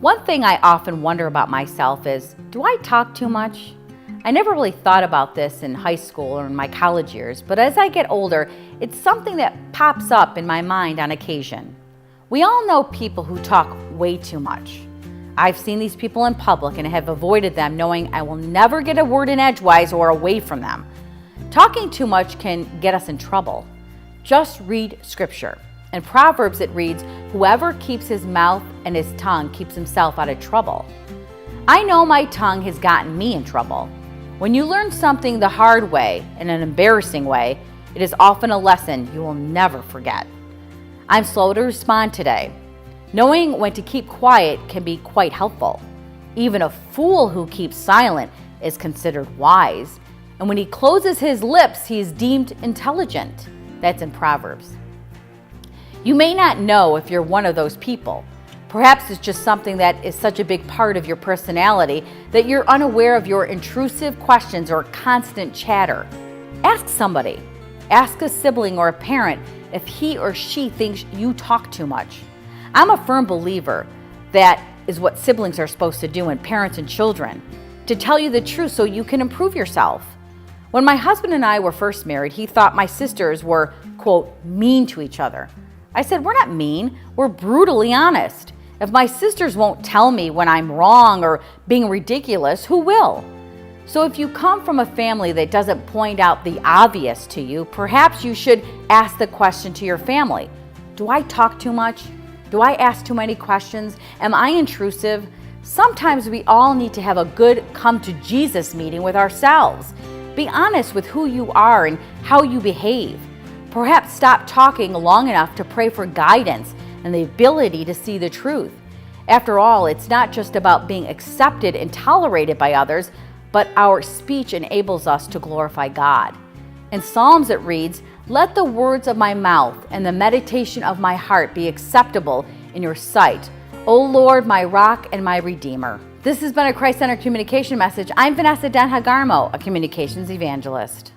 One thing I often wonder about myself is, do I talk too much? I never really thought about this in high school or in my college years, but as I get older, it's something that pops up in my mind on occasion. We all know people who talk way too much. I've seen these people in public and have avoided them, knowing I will never get a word in edgewise or away from them. Talking too much can get us in trouble. Just read scripture. In Proverbs it reads, "Whoever keeps his mouth and his tongue keeps himself out of trouble." I know my tongue has gotten me in trouble. When you learn something the hard way, in an embarrassing way, it is often a lesson you will never forget. I'm slow to respond today. Knowing when to keep quiet can be quite helpful. Even a fool who keeps silent is considered wise, and when he closes his lips, he is deemed intelligent. That's in Proverbs. You may not know if you're one of those people. Perhaps it's just something that is such a big part of your personality that you're unaware of your intrusive questions or constant chatter. Ask somebody. Ask a sibling or a parent if he or she thinks you talk too much. I'm a firm believer that is what siblings are supposed to do, and parents and children, to tell you the truth so you can improve yourself. When my husband and I were first married, he thought my sisters were, quote, mean to each other. I said, we're not mean, we're brutally honest. If my sisters won't tell me when I'm wrong or being ridiculous, who will? So if you come from a family that doesn't point out the obvious to you, perhaps you should ask the question to your family. Do I talk too much? Do I ask too many questions? Am I intrusive? Sometimes we all need to have a good come to Jesus meeting with ourselves. Be honest with who you are and how you behave. Perhaps stop talking long enough to pray for guidance and the ability to see the truth. After all, it's not just about being accepted and tolerated by others, but our speech enables us to glorify God. In Psalms it reads, "Let the words of my mouth and the meditation of my heart be acceptable in your sight, O Lord, my rock and my redeemer." This has been a Christ-Centered Communication Message. I'm Vanessa Denha-Garmo, a communications evangelist.